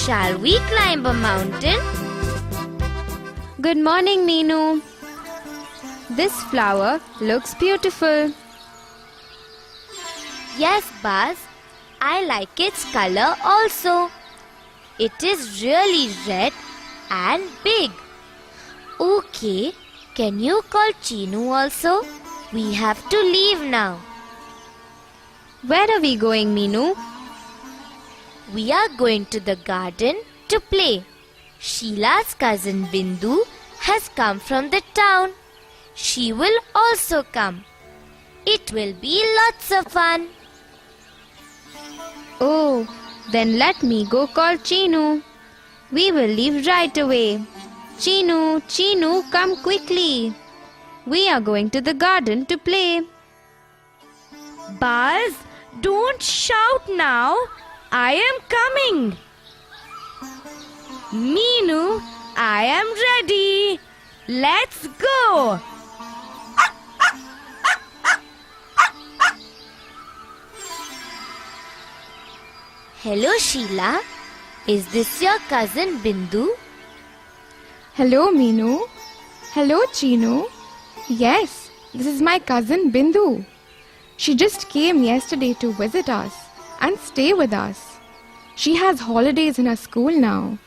Shall we climb a mountain? Good morning, Meenu. This flower looks beautiful. Yes, Buzz. I like its color also. It is really red and big. Okay, can you call Chinu also? We have to leave now. Where are we going, Meenu? We are going to the garden to play. Sheila's cousin Bindu has come from the town. She will also come. It will be lots of fun. Oh, then let me go call Chinu. We will leave right away. Chinu, Chinu, come quickly. We are going to the garden to play. Buzz, don't shout now. I am coming. Meenu, I am ready. Let's go. Hello, Sheila. Is this your cousin Bindu? Hello, Meenu. Hello, Chinu. Yes, this is my cousin Bindu. She just came yesterday to visit us and stay with us. She has holidays in her school now.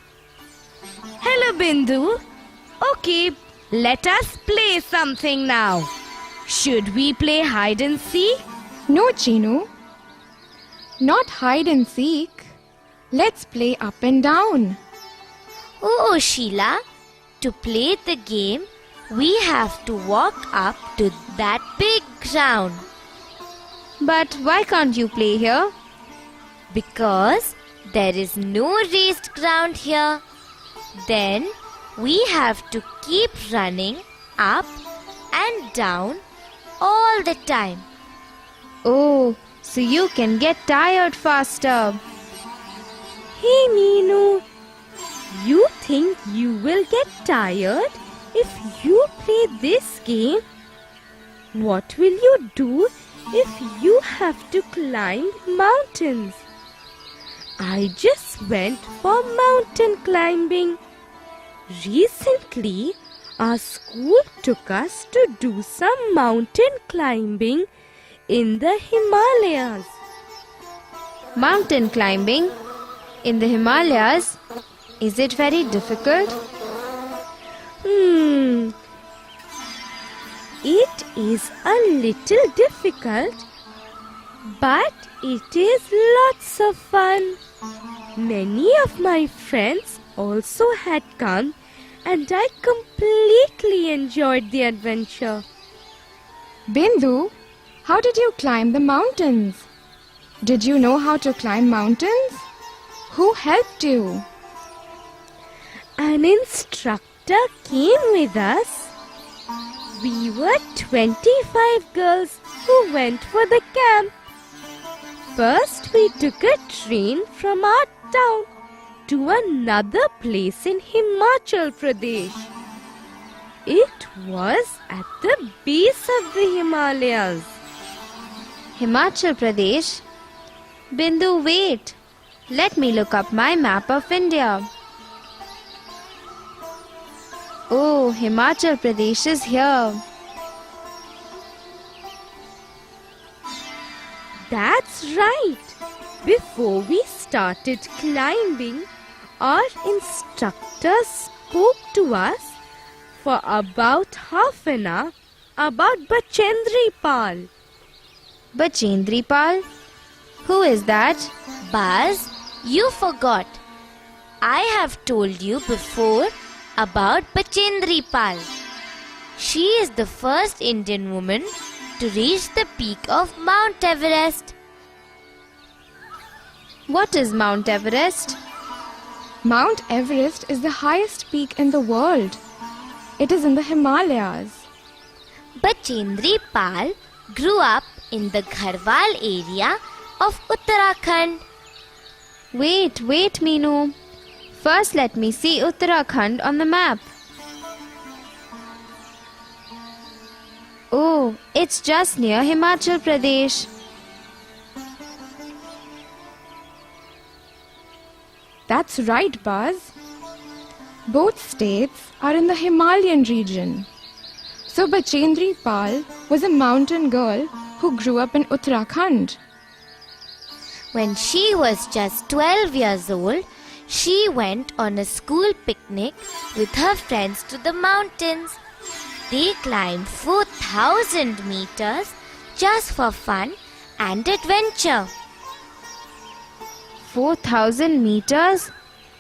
Hello, Bindu. Okay, let us play something now. Should we play hide and seek? No, Chinu. Not hide and seek. Let's play up and down. Oh, Sheila. To play the game, we have to walk up to that big ground. But why can't you play here? Because there is no raised ground here. Then we have to keep running up and down all the time. Oh, so you can get tired faster. Hey, Meenu. You think you will get tired if you play this game? What will you do if you have to climb mountains? I just went for mountain climbing. Recently, our school took us to do some mountain climbing in the Himalayas. Mountain climbing in the Himalayas? Is it very difficult? It is a little difficult, but it is lots of fun. Many of my friends also had come and I completely enjoyed the adventure. Bindu, how did you climb the mountains? Did you know how to climb mountains? Who helped you? An instructor came with us. We were 25 girls who went for the camp. First, we took a train from our town to another place in Himachal Pradesh. It was at the base of the Himalayas. Himachal Pradesh? Bindu, wait. Let me look up my map of India. Oh, Himachal Pradesh is here. That's right. Before we started climbing, our instructor spoke to us for about half an hour about Bachendri Pal. Bachendri Pal? Who is that? Buzz, you forgot. I have told you before about Bachendri Pal. She is the first Indian woman to reach the peak of Mount Everest. What is Mount Everest? Mount Everest is the highest peak in the world. It is in the Himalayas. Bachendri Pal grew up in the Garhwal area of Uttarakhand. Wait, Meenu. First let me see Uttarakhand on the map. Oh, it's just near Himachal Pradesh. That's right, Buzz. Both states are in the Himalayan region. So Bachendri Pal was a mountain girl who grew up in Uttarakhand. When she was just 12 years old, she went on a school picnic with her friends to the mountains. They climbed 4,000 meters just for fun and adventure. 4,000 meters?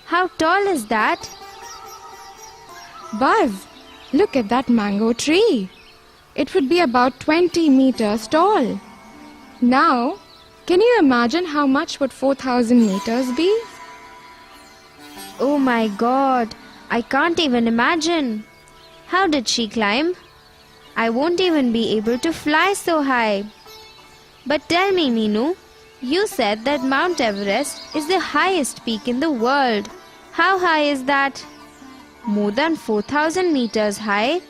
How tall is that? Buzz, look at that mango tree. It would be about 20 meters tall. Now, can you imagine how much would 4,000 meters be? Oh my God, I can't even imagine. How did she climb? I won't even be able to fly so high. But tell me, Meenu, you said that Mount Everest is the highest peak in the world. How high is that? More than 4,000 meters high?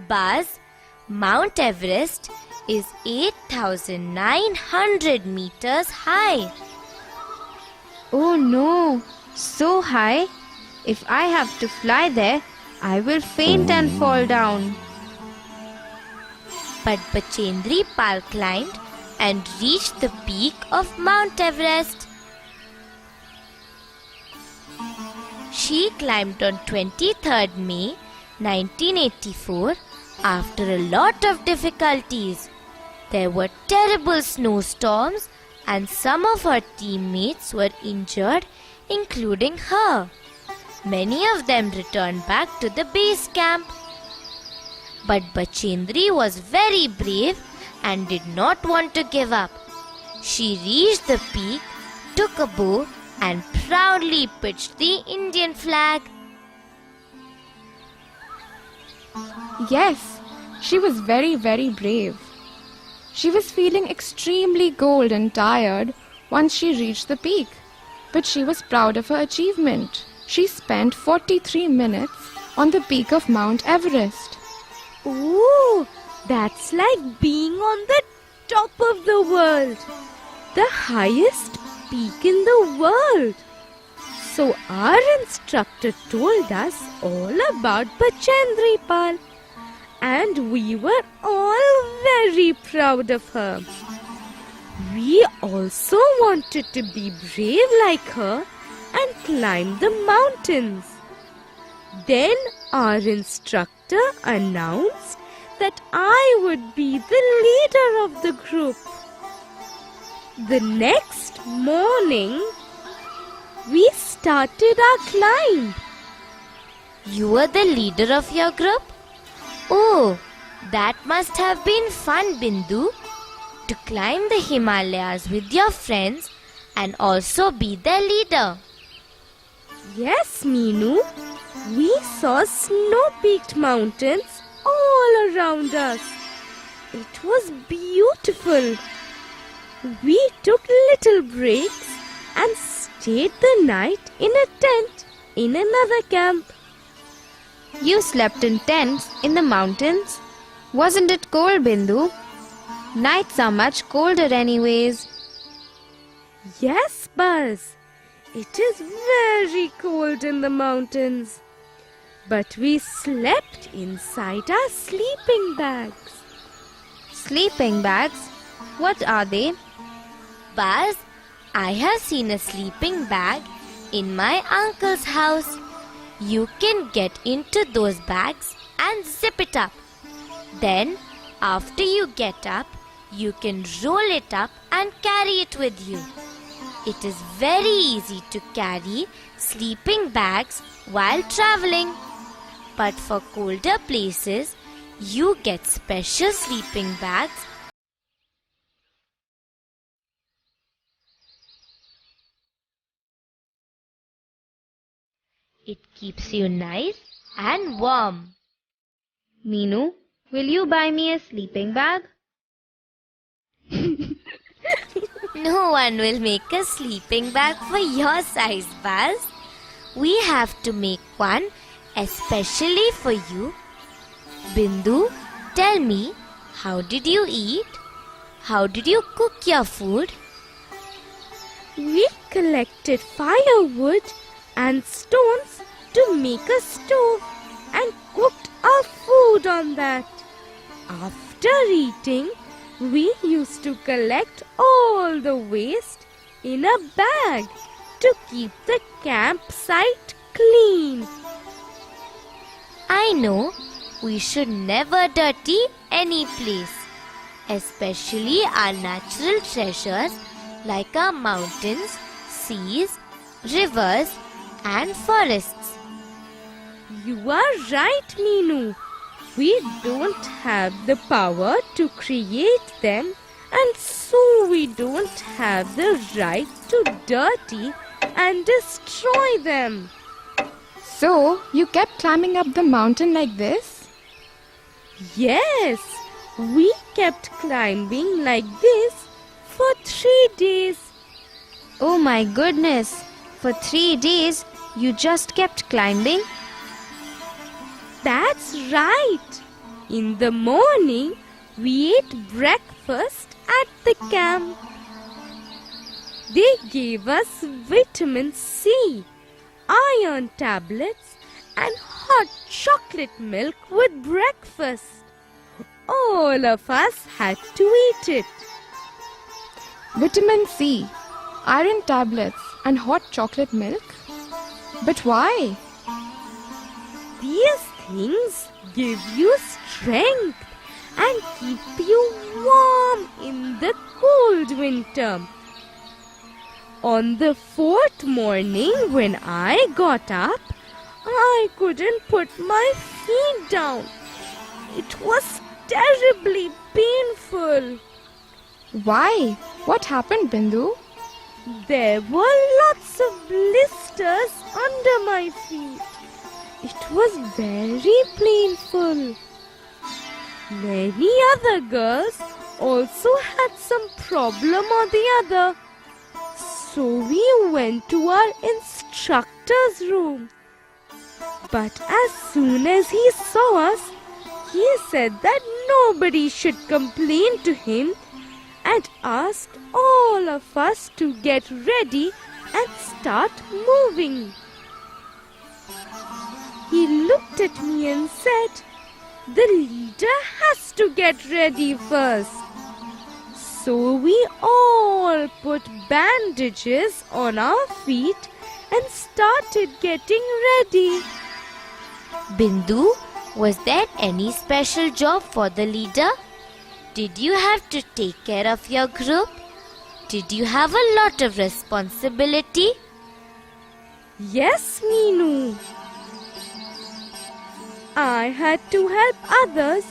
Buzz, Mount Everest is 8,900 meters high. Oh no, so high. If I have to fly there, I will faint and fall down. But Bachendri Pal climbed and reached the peak of Mount Everest. She climbed on 23rd May 1984 after a lot of difficulties. There were terrible snowstorms and some of her teammates were injured, including her. Many of them returned back to the base camp. But Bachendri was very brave and did not want to give up. She reached the peak, took a bow and proudly pitched the Indian flag. Yes, she was very, very brave. She was feeling extremely cold and tired once she reached the peak, but she was proud of her achievement. She spent 43 minutes on the peak of Mount Everest. Ooh, that's like being on the top of the world. The highest peak in the world. So our instructor told us all about Bachendri Pal, and we were all very proud of her. We also wanted to be brave like her and climb the mountains. Then our instructor announced that I would be the leader of the group. The next morning, we started our climb. You were the leader of your group? Oh, that must have been fun, Bindu, to climb the Himalayas with your friends and also be their leader. Yes, Meenu. We saw snow-peaked mountains all around us. It was beautiful. We took little breaks and stayed the night in a tent in another camp. You slept in tents in the mountains? Wasn't it cold, Bindu? Nights are much colder anyways. Yes, Buzz. It is very cold in the mountains. But we slept inside our sleeping bags. Sleeping bags? What are they? Buzz, I have seen a sleeping bag in my uncle's house. You can get into those bags and zip it up. Then, after you get up, you can roll it up and carry it with you. It is very easy to carry sleeping bags while traveling. But for colder places, you get special sleeping bags. It keeps you nice and warm. Meenu, will you buy me a sleeping bag? No one will make a sleeping bag for your size, Buzz. We have to make one especially for you. Bindu, tell me, how did you eat? How did you cook your food? we collected firewood and stones to make a stove and cooked our food on that. After eating, we used to collect all the waste in a bag to keep the campsite clean. I know we should never dirty any place, especially our natural treasures like our mountains, seas, rivers, and forests. You are right, Meenu. We don't have the power to create them, and so we don't have the right to dirty and destroy them. So, you kept climbing up the mountain like this? Yes, we kept climbing like this for 3 days. Oh my goodness! For 3 days, you just kept climbing? That's right. In the morning, we ate breakfast at the camp. They gave us vitamin C, iron tablets, and hot chocolate milk with breakfast. All of us had to eat it. Vitamin C, iron tablets, and hot chocolate milk? But why? These things give you strength and keep you warm in the cold winter. On the 4th morning when I got up, I couldn't put my feet down. It was terribly painful. Why? What happened, Bindu? There were lots of blisters under my feet. It was very painful. Many other girls also had some problem or the other. So we went to our instructor's room. But as soon as he saw us, he said that nobody should complain to him and asked all of us to get ready and start moving. He looked at me and said, "The leader has to get ready first." So we all put bandages on our feet and started getting ready. Bindu, was there any special job for the leader? Did you have to take care of your group? Did you have a lot of responsibility? Yes, Meenu. I had to help others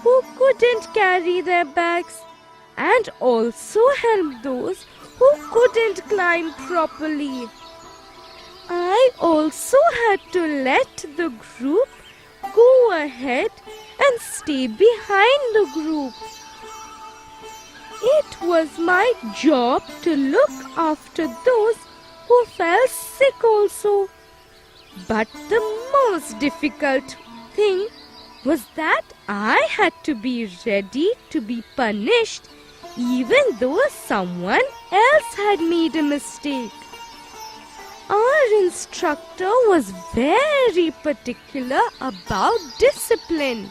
who couldn't carry their bags and also help those who couldn't climb properly. I also had to let the group go ahead and stay behind the group. It was my job to look after those who fell sick also. But the most difficult thing was that I had to be ready to be punished even though someone else had made a mistake. Our instructor was very particular about discipline.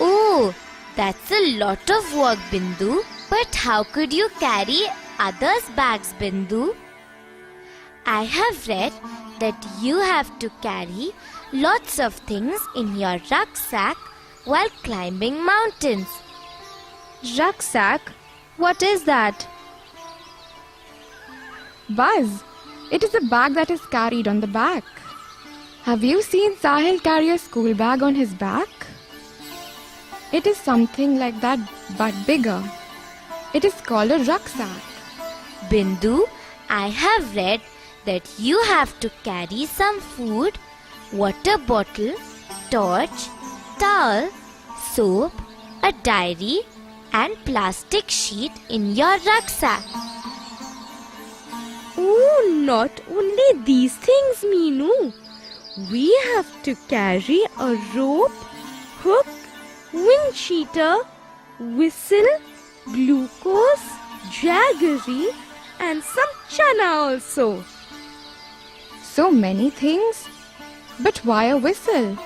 Oh, that's a lot of work, Bindu. But how could you carry others' bags, Bindu? I have read that you have to carry lots of things in your rucksack while climbing mountains. Rucksack? What is that? Buzz, it is a bag that is carried on the back. Have you seen Sahil carry a school bag on his back? It is something like that but bigger. It is called a rucksack. Bindu, I have read that you have to carry some food, water bottle, torch, towel, soap, a diary, and plastic sheet in your rucksack. Oh, not only these things, Meenu. We have to carry a rope, hook, wind cheater, whistle, glucose, jaggery, and some chana also. So many things? But why a whistle?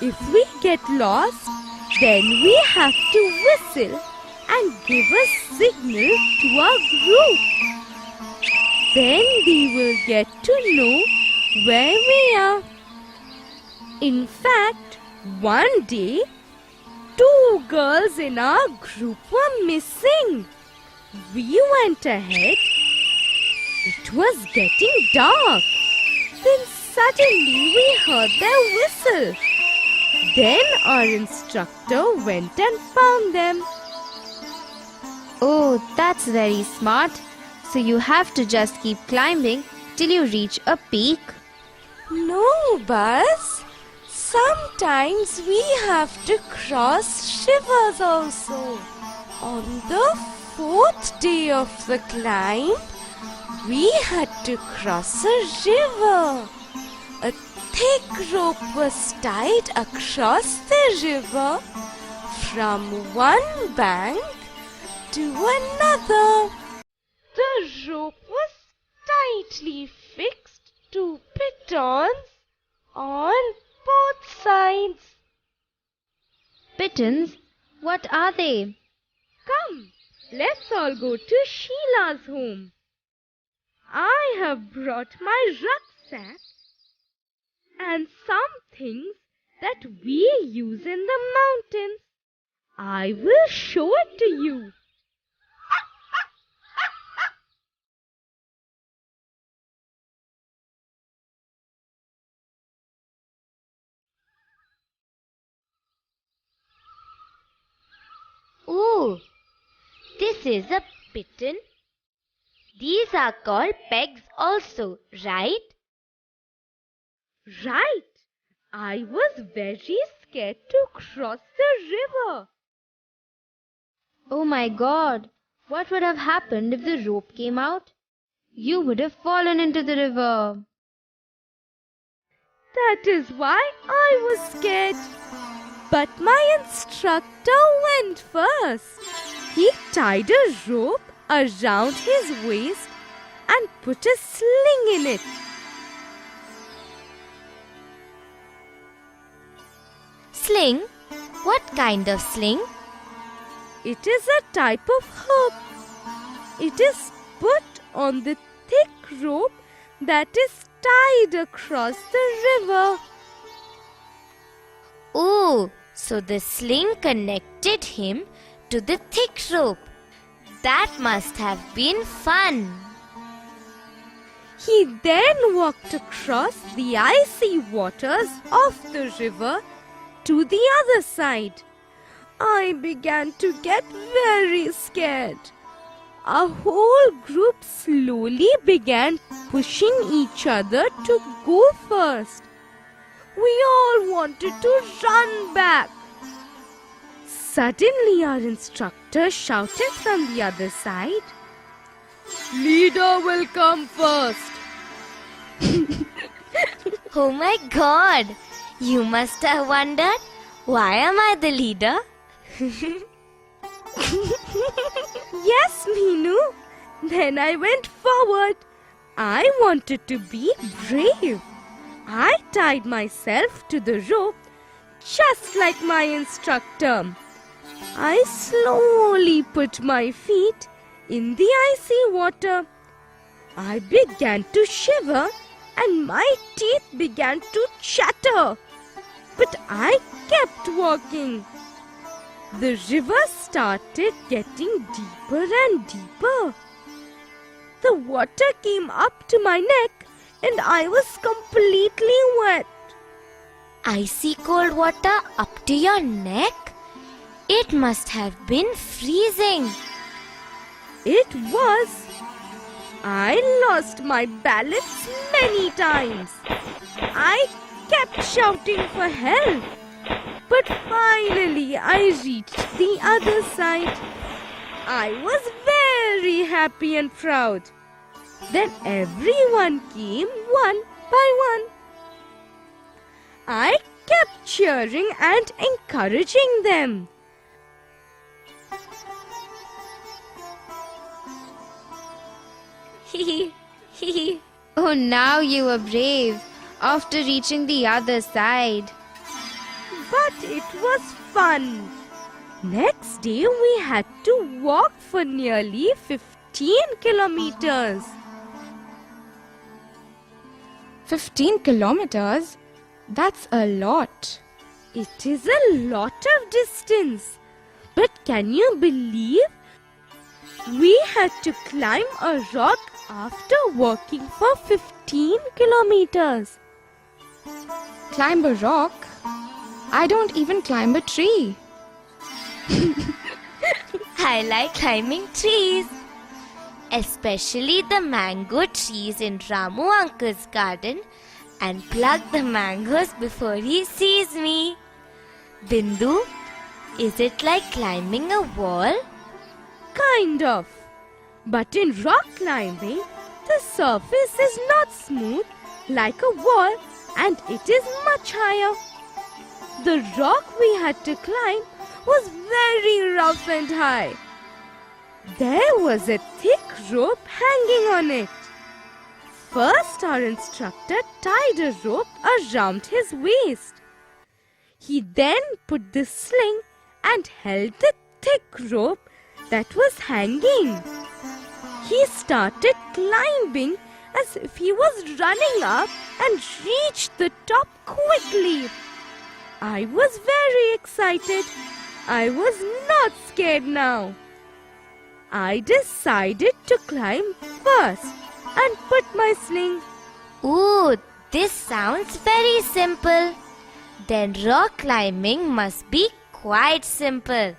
If we get lost, then we have to whistle and give a signal to our group. Then they will get to know where we are. In fact, one day, 2 girls in our group were missing. We went ahead. It was getting dark. Then suddenly we heard their whistle. Then our instructor went and found them. Oh, that's very smart. So you have to just keep climbing till you reach a peak. No, Buzz. Sometimes we have to cross rivers also. On the 4th day of the climb, we had to cross a river. A thick rope was tied across the river from one bank to another. The rope was tightly fixed to pitons on both sides. Pitons? What are they? Come, let's all go to Sheila's home. I have brought my rucksack and some things that we use in the mountains. I will show it to you. Oh, this is a piton. These are called pegs also, right? Right. I was very scared to cross the river. Oh my God! What would have happened if the rope came out? You would have fallen into the river. That is why I was scared. But my instructor went first. He tied a rope around his waist and put a sling in it. Sling? What kind of sling? It is a type of hook. It is put on the thick rope that is tied across the river. Oh, so the sling connected him to the thick rope. That must have been fun. He then walked across the icy waters of the river to the other side. I began to get very scared. Our whole group slowly began pushing each other to go first. We all wanted to run back. Suddenly our instructor shouted from the other side, "Leader will come first." Oh my God! You must have wondered, why am I the leader? Yes, Meenu. Then I went forward. I wanted to be brave. I tied myself to the rope just like my instructor. I slowly put my feet in the icy water. I began to shiver and my teeth began to chatter. But I kept walking. The river started getting deeper and deeper. The water came up to my neck and I was completely wet. Icy cold water up to your neck? It must have been freezing. It was. I lost my balance many times. I kept shouting for help. But finally I reached the other side. I was very happy and proud. Then everyone came one by one. I kept cheering and encouraging them. Hee hee. Oh, now you were brave after reaching the other side. But it was fun. Next day we had to walk for nearly 15 kilometers. 15 kilometers? That's a lot. It is a lot of distance. But can you believe? We had to climb a rock after walking for 15 kilometers. Climb a rock? I don't even climb a tree. I like climbing trees. Especially the mango trees in Ramu uncle's garden, and pluck the mangoes before he sees me. Bindu, is it like climbing a wall? Kind of. But in rock climbing, the surface is not smooth like a wall and it is much higher. The rock we had to climb was very rough and high. There was a thick rope hanging on it. First, our instructor tied a rope around his waist. He then put the sling and held the thick rope that was hanging. He started climbing as if he was running up and reached the top quickly. I was very excited. I was not scared now. I decided to climb first and put my sling. Ooh, this sounds very simple. Then rock climbing must be quite simple.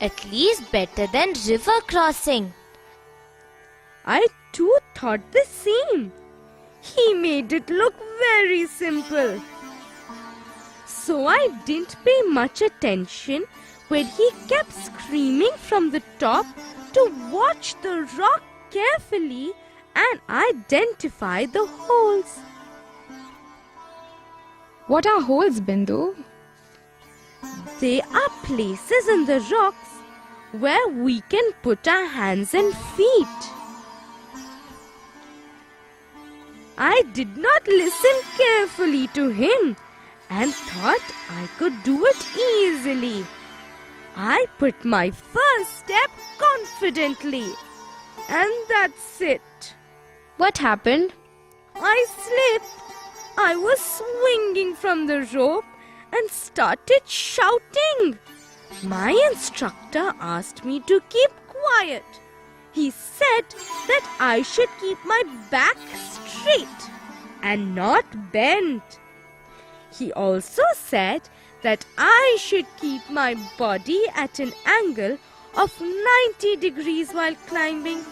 At least better than river crossing. I too thought the same. He made it look very simple. So I didn't pay much attention when he kept screaming from the top to watch the rock carefully and identify the holes. What are holes, Bindu? They are places in the rocks where we can put our hands and feet. I did not listen carefully to him and thought I could do it easily. I put my first step confidently, and that's it. What happened? I slipped. I was swinging from the rope and started shouting. My instructor asked me to keep quiet. He said that I should keep my back straight and not bent. He also said that I should keep my body at an angle of 90 degrees while climbing.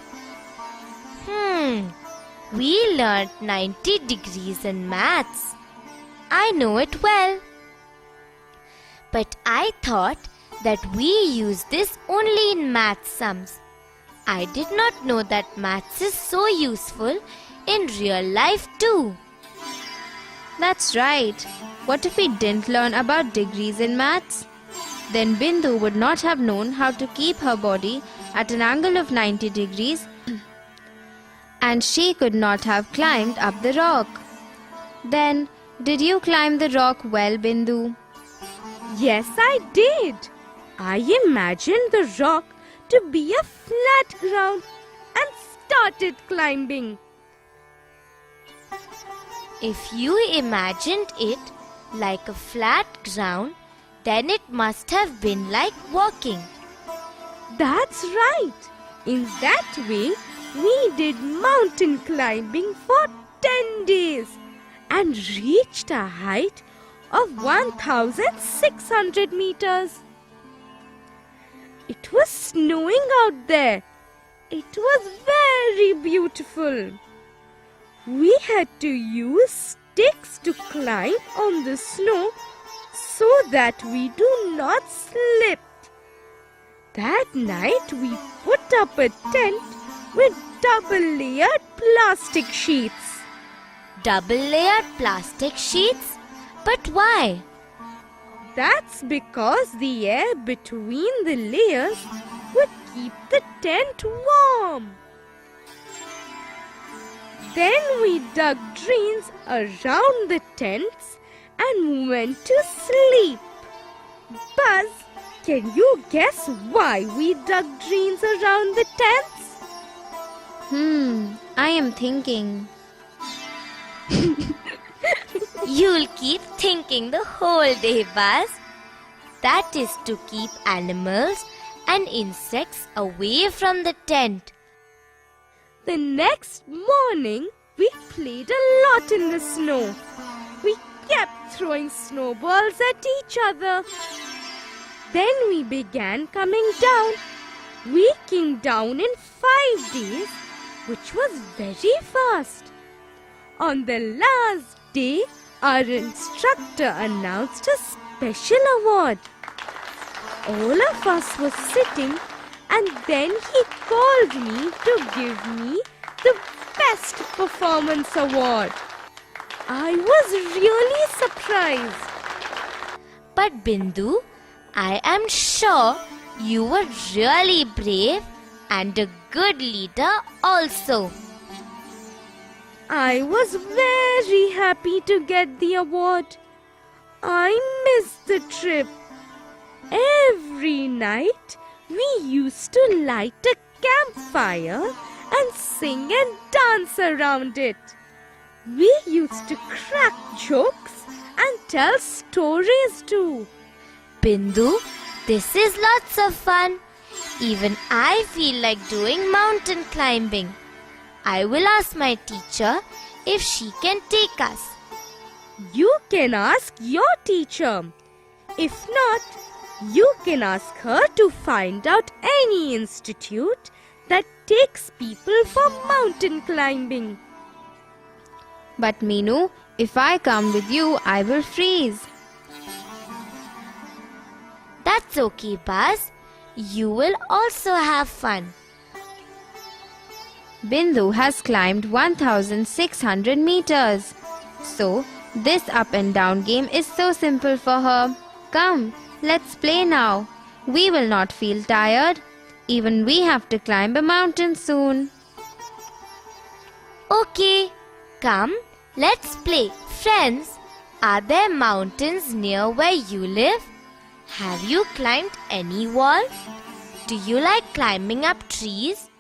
We learnt 90 degrees in maths. I know it well. But I thought that we use this only in math sums. I did not know that maths is so useful in real life too. That's right. What if we didn't learn about degrees in maths? Then Bindu would not have known how to keep her body at an angle of 90 degrees and she could not have climbed up the rock. Then, did you climb the rock well, Bindu? Yes, I did. I imagined the rock to be a flat ground and started climbing. If you imagined it like a flat ground, then it must have been like walking. That's right. In that way, we did mountain climbing for 10 days and reached a height of 1,600 meters. It was snowing out there. It was very beautiful. We had to use sticks to climb on the snow so that we do not slip. That night we put up a tent with double-layered plastic sheets. Double-layered plastic sheets? But why? That's because the air between the layers would keep the tent warm. Then we dug drains around the tents and went to sleep. Buzz, can you guess why we dug drains around the tents? I am thinking. You'll keep thinking the whole day, Buzz. That is to keep animals and insects away from the tent. The next morning, we played a lot in the snow. We kept throwing snowballs at each other. Then we began coming down. We came down in 5 days, which was very fast. On the last day, our instructor announced a special award. All of us were sitting, and then he called me to give me the Best Performance Award. I was really surprised. But Bindu, I am sure you were really brave and a good leader also. I was very happy to get the award. I missed the trip. Every night we used to light a campfire and sing and dance around it. We used to crack jokes and tell stories too. Bindu, this is lots of fun. Even I feel like doing mountain climbing. I will ask my teacher if she can take us. You can ask your teacher. If not, you can ask her to find out any institute that takes people for mountain climbing. But Meenu, if I come with you, I will freeze. That's okay, Buzz. You will also have fun. Bindu has climbed 1600 meters. So, this up and down game is so simple for her. Come, let's play now. We will not feel tired. Even we have to climb a mountain soon. Okay, come, let's play. Friends, are there mountains near where you live? Have you climbed any wall? Do you like climbing up trees?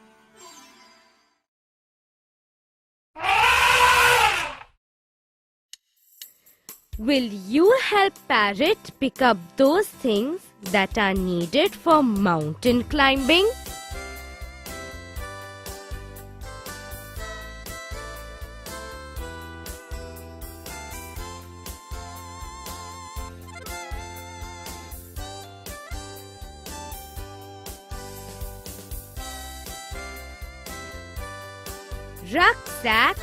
Will you help Parrot pick up those things that are needed for mountain climbing? Rucksack,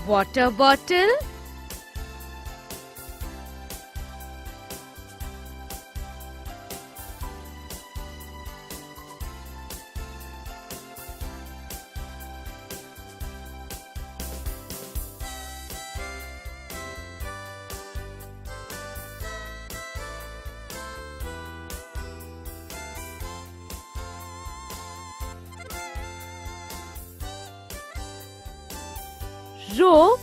water bottle, rope,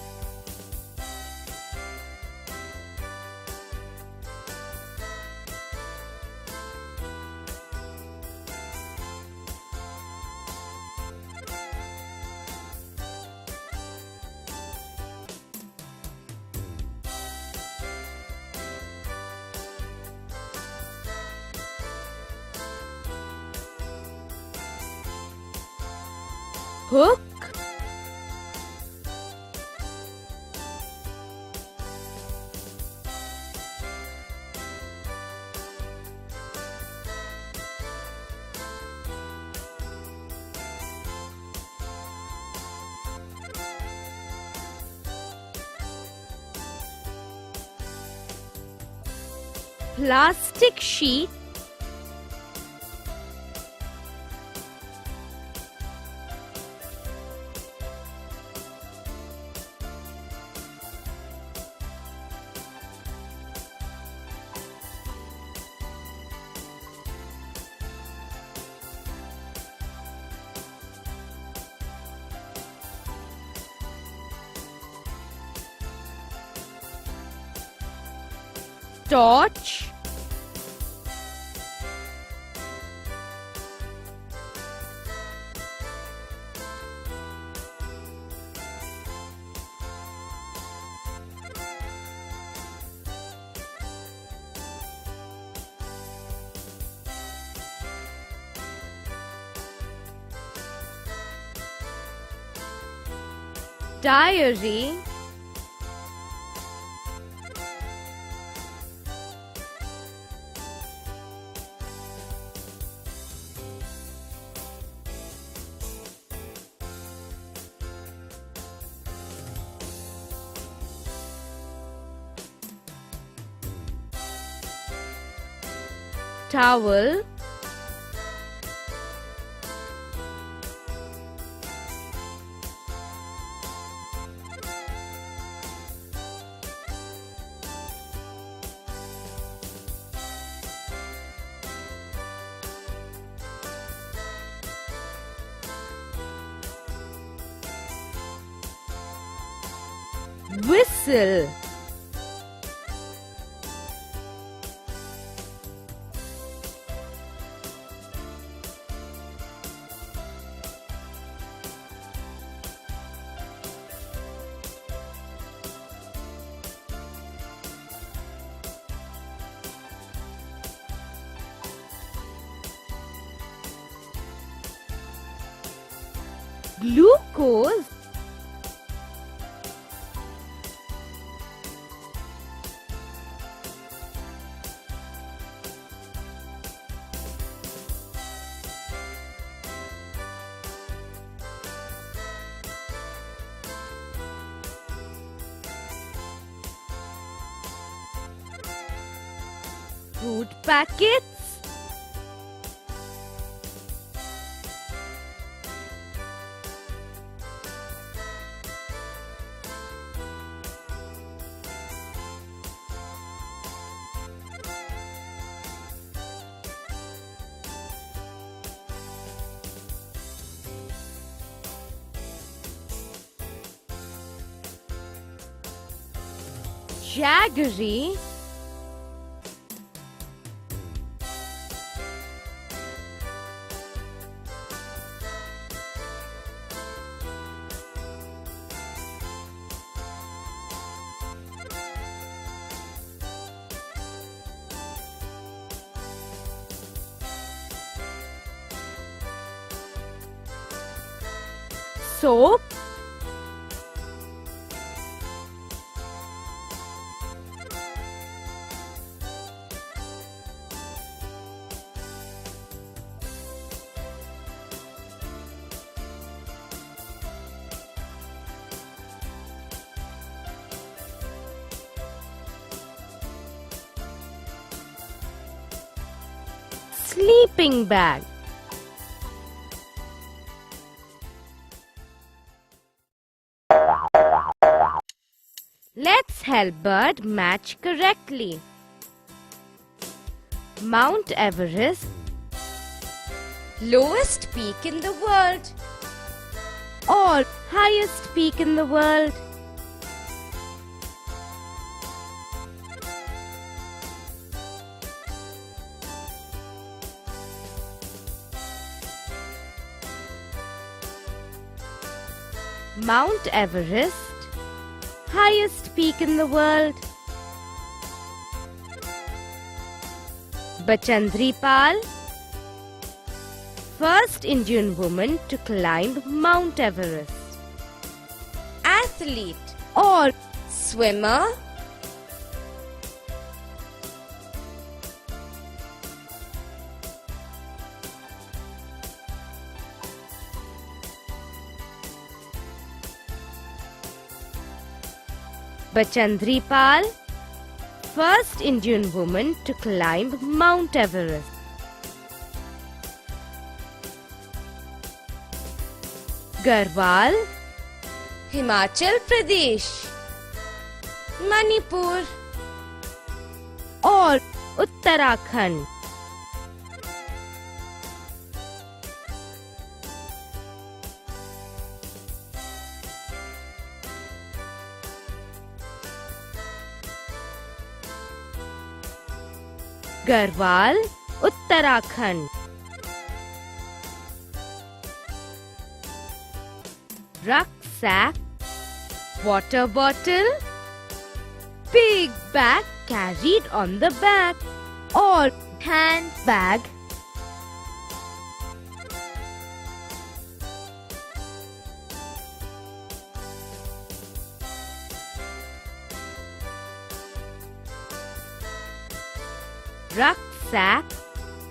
hook, plastic sheet, torch, diary, towel, whistle, glucose, food packets, jaggery, soap, sleeping bag. Let's help Bird match correctly. Mount Everest, lowest peak in the world or highest peak in the world? Mount Everest, highest peak in the world. Bachandri Pal, first Indian woman to climb Mount Everest. Athlete or swimmer? Bachandri Pal, first Indian woman to climb Mount Everest? Garhwal, Himachal Pradesh, Manipur, or Uttarakhand? Garhwal, Uttarakhand. Rucksack, water bottle, big bag carried on the back, or handbag? Rucksack,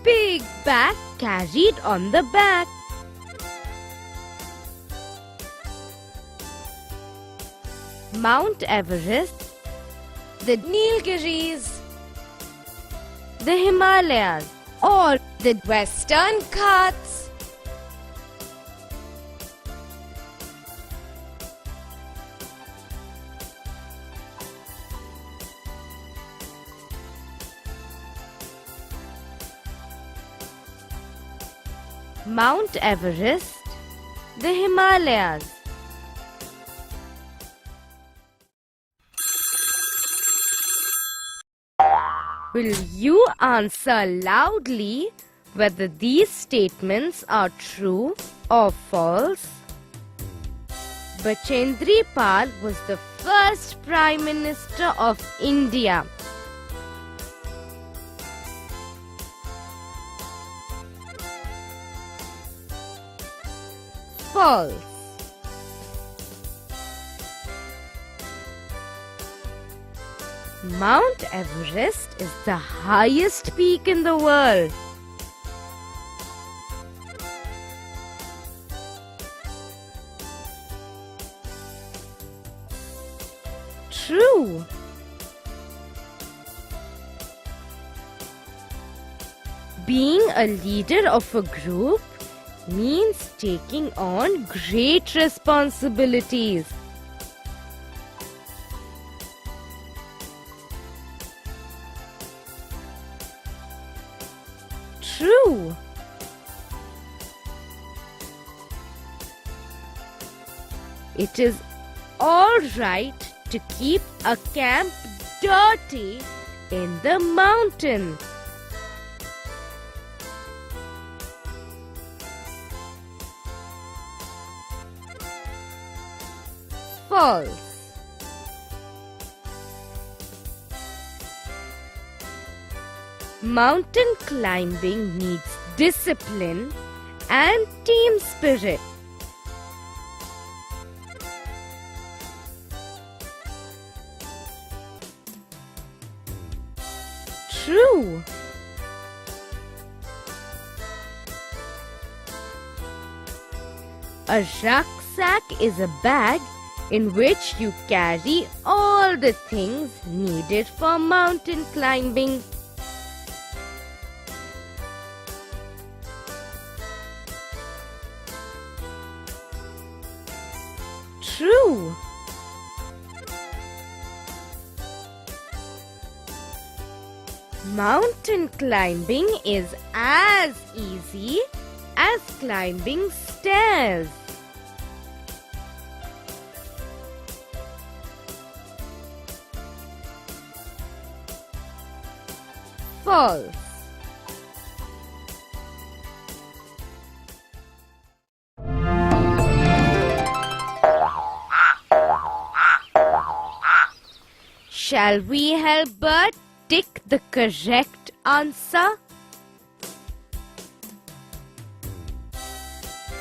big bag carried on the back. Mount Everest, the Nilgiris, the Himalayas, or the Western Ghats, Mount Everest, the Himalayas. Will you answer loudly whether these statements are true or false? Bachendri Pal was the first Prime Minister of India. False. Mount Everest is the highest peak in the world. True. Being a leader of a group means taking on great responsibilities. True. It is all right to keep a camp dirty in the mountain. False. Mountain climbing needs discipline and team spirit. True. A rucksack is a bag in which you carry all the things needed for mountain climbing. True. Mountain climbing is as easy as climbing stairs. False. Shall we help Bert tick the correct answer?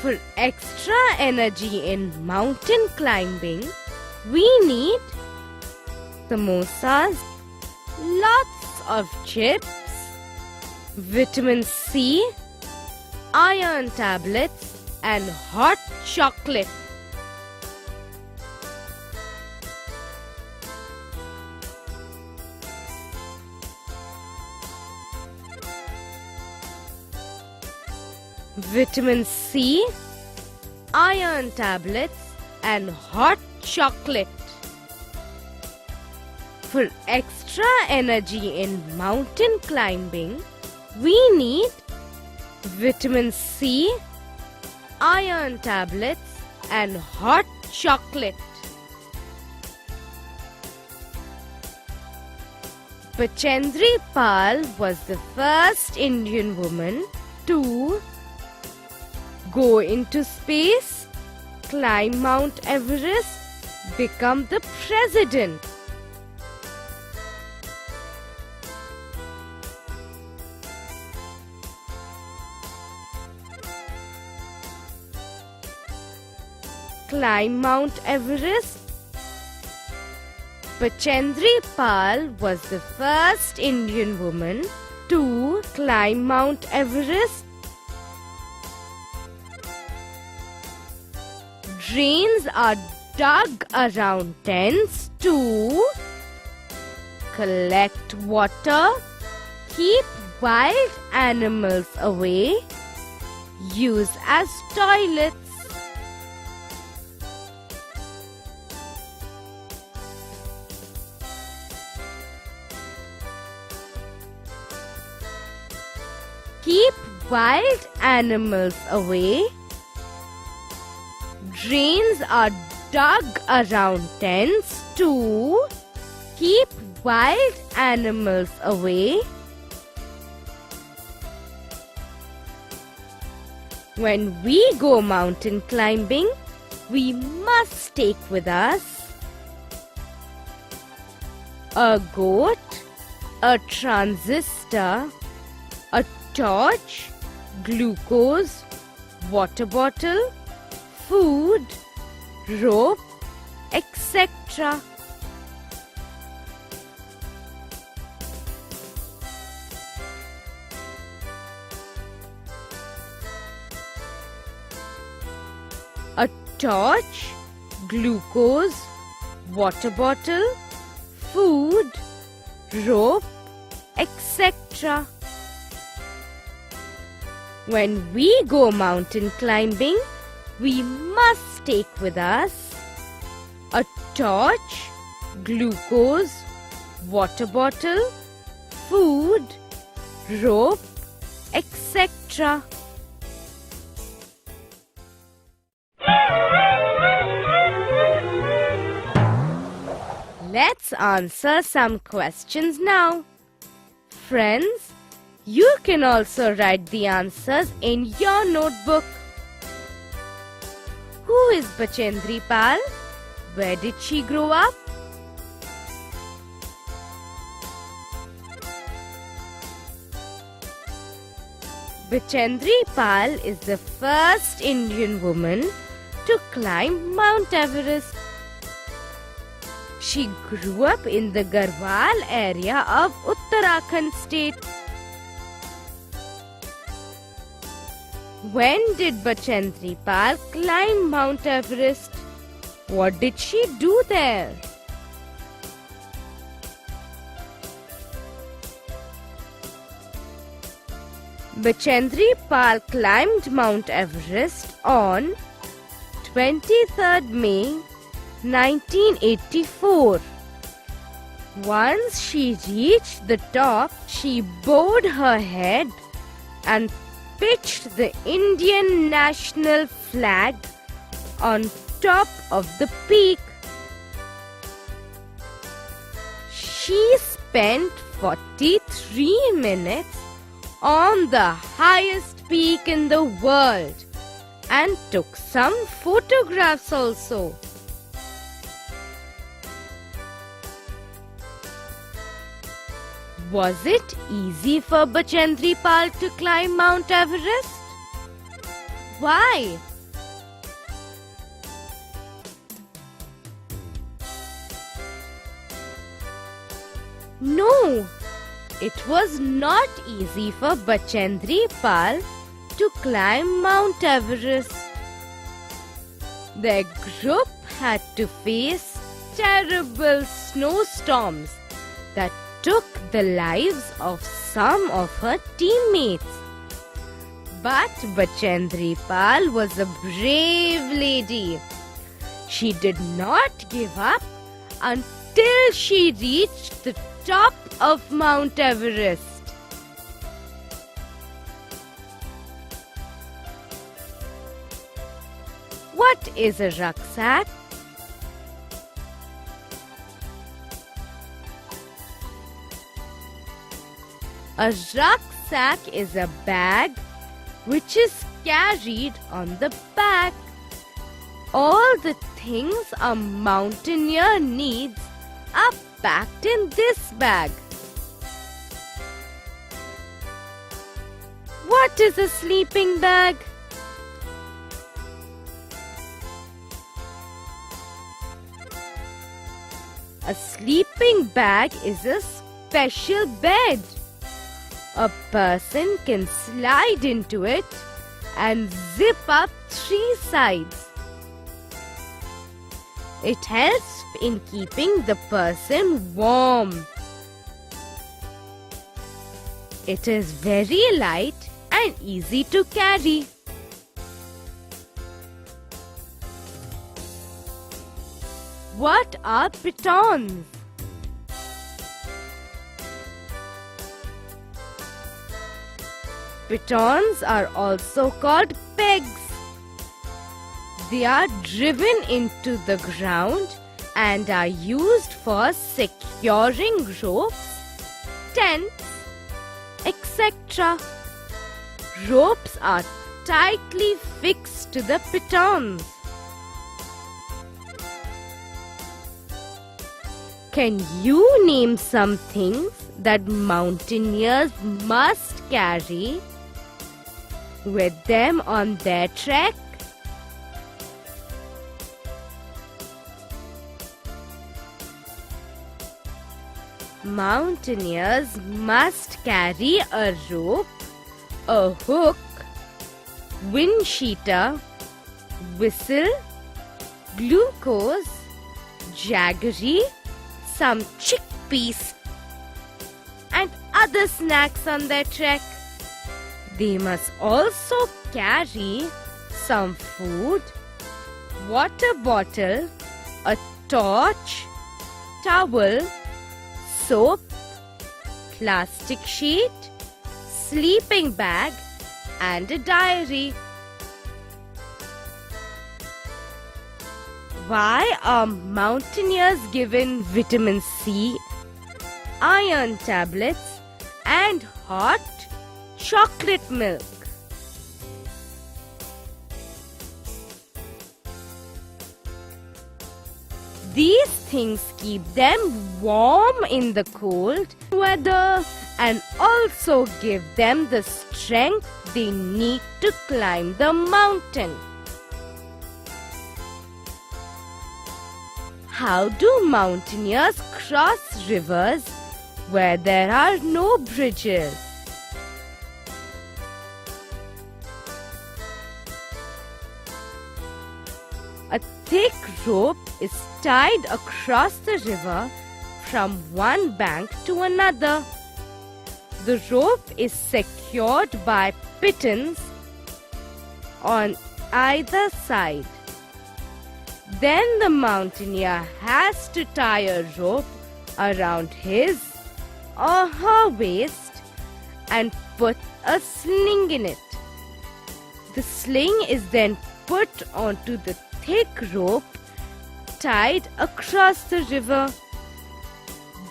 For extra energy in mountain climbing, we need samosas, lots of chips, vitamin C, iron tablets, and hot chocolate. vitamin C, iron tablets, and hot chocolate. For extra energy in mountain climbing, we need vitamin C, iron tablets, and hot chocolate. Bachendri Pal was the first Indian woman to go into space, climb Mount Everest, become the president. Climb Mount Everest. Bachendri Pal was the first Indian woman to climb Mount Everest. Drains are dug around tents to collect water, keep wild animals away, use as toilets. Keep wild animals away. Drains are dug around tents to keep wild animals away. When we go mountain climbing, we must take with us a goat, a transistor, a torch, glucose, water bottle, food, rope, etc. A torch, glucose, water bottle, food, rope, etc. When we go mountain climbing, we must take with us a torch, glucose, water bottle, food, rope, etc. Let's answer some questions now. Friends, you can also write the answers in your notebook. Who is Bachendri Pal? Where did she grow up? Bachendri Pal is the first Indian woman to climb Mount Everest. She grew up in the Garhwal area of Uttarakhand state. When did Bachendri Pal climb Mount Everest? What did she do there? Bachendri Pal climbed Mount Everest on 23rd May 1984. Once she reached the top, she bowed her head and pitched the Indian national flag on top of the peak. She spent 43 minutes on the highest peak in the world and took some photographs also. Was it easy for Bachendri Pal to climb Mount Everest? Why? No, it was not easy for Bachendri Pal to climb Mount Everest. Their group had to face terrible snowstorms that took the lives of some of her teammates. But Bachendri Pal was a brave lady. She did not give up until she reached the top of Mount Everest. What is a rucksack? A rucksack is a bag which is carried on the back. All the things a mountaineer needs are packed in this bag. What is a sleeping bag? A sleeping bag is a special bed. A person can slide into it and zip up 3 sides. It helps in keeping the person warm. It is very light and easy to carry. What are pitons? Pitons are also called pegs. They are driven into the ground and are used for securing ropes, tents, etc. Ropes are tightly fixed to the pitons. Can you name some things that mountaineers must carry with them on their trek? Mountaineers must carry a rope, a hook, wind cheater, whistle, glucose, jaggery, some chickpeas and other snacks on their trek. They must also carry some food, water bottle, a torch, towel, soap, plastic sheet, sleeping bag and a diary. Why are mountaineers given vitamin C, iron tablets and hot chocolate milk? These things keep them warm in the cold weather and also give them the strength they need to climb the mountain. How do mountaineers cross rivers where there are no bridges? A thick rope is tied across the river from one bank to another. The rope is secured by pitons on either side. Then the mountaineer has to tie a rope around his or her waist and put a sling in it. The sling is then put onto the thick rope tied across the river.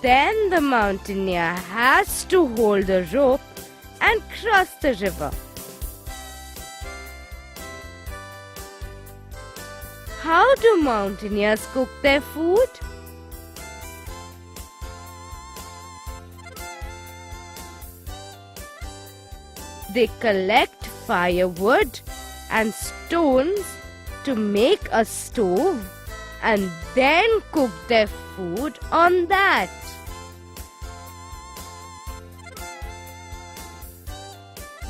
Then the mountaineer has to hold the rope and cross the river. How do mountaineers cook their food? They collect firewood and stones to make a stove and then cook their food on that.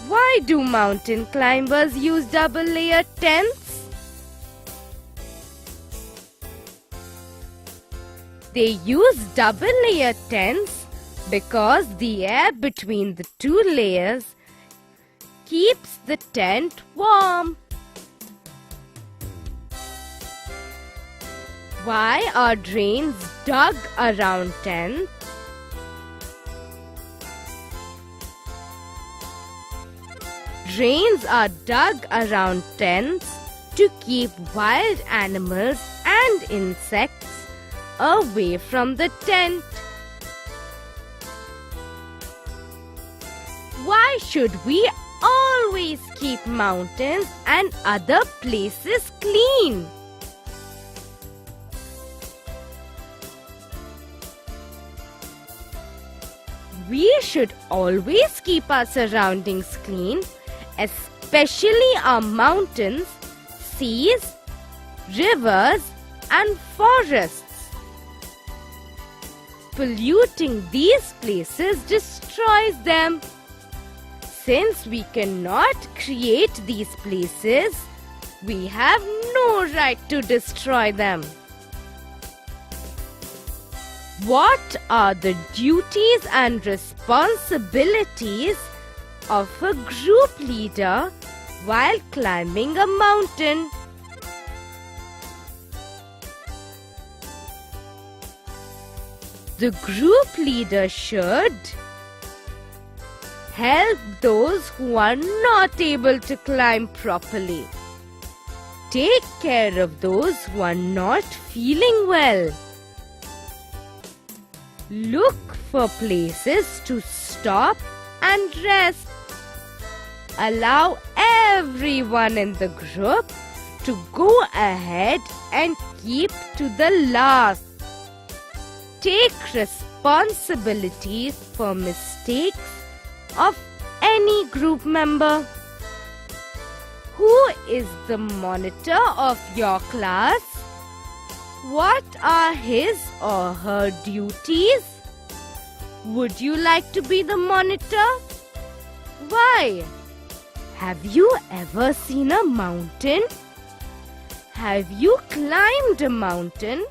Why do mountain climbers use double-layer tents? They use double-layer tents because the air between the two layers keeps the tent warm. Why are drains dug around tents? Drains are dug around tents to keep wild animals and insects away from the tent. Why should we always keep mountains and other places clean? We should always keep our surroundings clean, especially our mountains, seas, rivers, and forests. Polluting these places destroys them. Since we cannot create these places, we have no right to destroy them. What are the duties and responsibilities of a group leader while climbing a mountain? The group leader should help those who are not able to climb properly. Take care of those who are not feeling well. Look for places to stop and rest. Allow everyone in the group to go ahead and keep to the last. Take responsibility for mistakes of any group member. Who is the monitor of your class? What are his or her duties? Would you like to be the monitor? Why? Have you ever seen a mountain? Have you climbed a mountain?